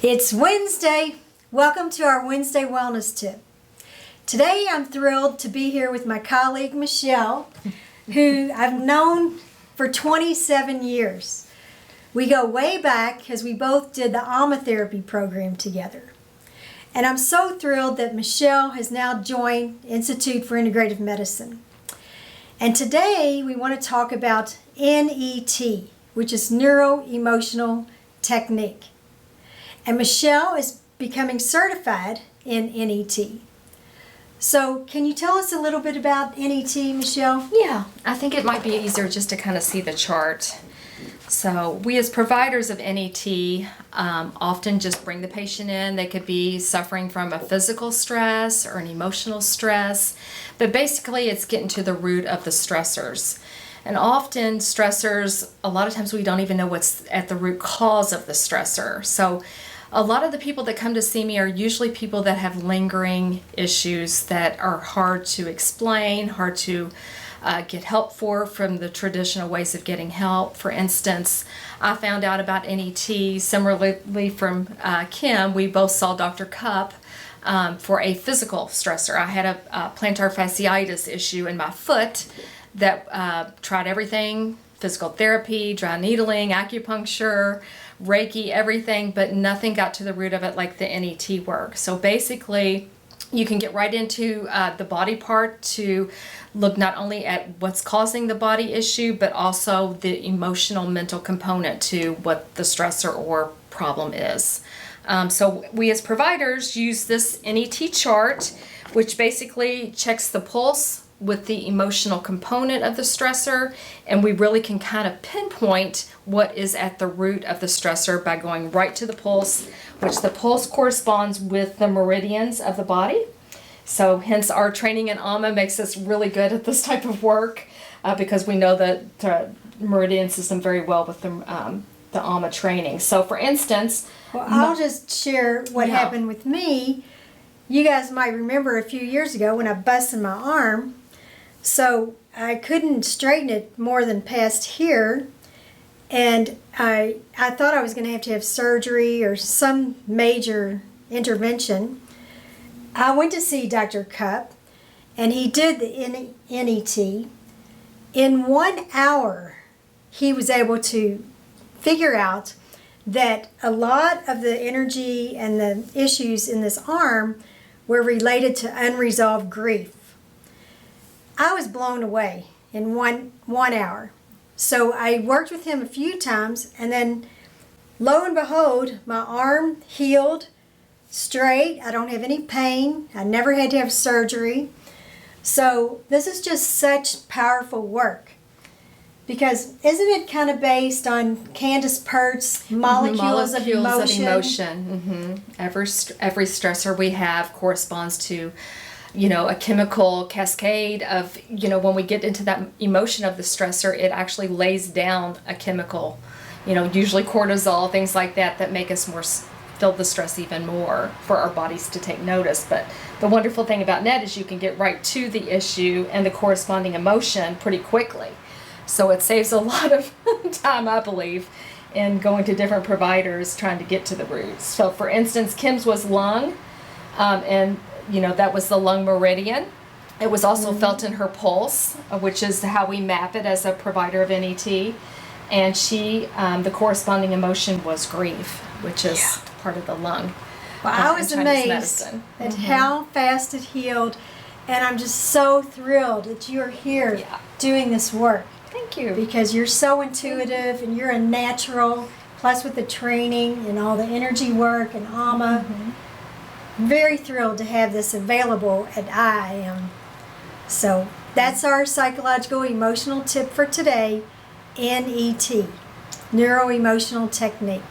It's Wednesday. Welcome to our Wednesday Wellness Tip. Today I'm thrilled to be here with my colleague Michelle, who I've known for 27 years. We go way back because we both did the AMA therapy program together. And I'm so thrilled that Michelle has now joined Institute for Integrative Medicine. And today we want to talk about NET, which is Neuro-Emotional Technique. And Michelle is becoming certified in NET. So can you tell us a little bit about NET, Michelle? Yeah, I think it might be easier just to kind of see the chart. So we as providers of NET often just bring the patient in. They could be suffering from a physical stress or an emotional stress, but basically it's getting to the root of the stressors. And often stressors, a lot of times we don't even know what's at the root cause of the stressor. So a lot of the people that come to see me are usually people that have lingering issues that are hard to explain, hard to get help for from the traditional ways of getting help. For instance, I found out about NET similarly from Kim. We both saw Dr. Cupp for a physical stressor. I had a plantar fasciitis issue in my foot that tried everything, physical therapy, dry needling, acupuncture, Reiki, everything, but nothing got to the root of it like the NET work. So basically, you can get right into the body part to look not only at what's causing the body issue, but also the emotional, mental component to what the stressor or problem is. So we as providers use this NET chart, which basically checks the pulse with the emotional component of the stressor, and we really can kind of pinpoint what is at the root of the stressor by going right to the pulse, which the pulse corresponds with the meridians of the body. So hence our training in AMA makes us really good at this type of work because we know the meridian system very well with the AMA training. So for instance, well, I'll just share what happened with me. You guys might remember a few years ago when I busted my arm. So I couldn't straighten it more than past here, and I thought I was going to have surgery or some major intervention. I went to see Dr. Cupp, and he did the NET. In 1 hour, he was able to figure out that a lot of the energy and the issues in this arm were related to unresolved grief. I was blown away in one hour. So I worked with him a few times, and then lo and behold, my arm healed straight. I don't have any pain. I never had to have surgery. So this is just such powerful work. Because isn't it kind of based on Candace Pert's molecules of emotion? Every stressor we have corresponds to a chemical cascade of, when we get into that emotion of the stressor, it actually lays down a chemical, usually cortisol, things like that, that make us feel the stress even more for our bodies to take notice. But the wonderful thing about NET is you can get right to the issue and the corresponding emotion pretty quickly. So it saves a lot of time, I believe, in going to different providers trying to get to the roots. So for instance, Kim's was lung, and that was the lung meridian. It was also felt in her pulse, which is how we map it as a provider of NET. And the corresponding emotion was grief, which is part of the lung. Well, I was amazed at how fast it healed, and I'm just so thrilled that you're here doing this work. Thank you. Because you're so intuitive, and you're a natural, plus with the training and all the energy work and AMA. Very thrilled to have this available at IIM. So that's our psychological emotional tip for today, NET, Neuro-Emotional Technique.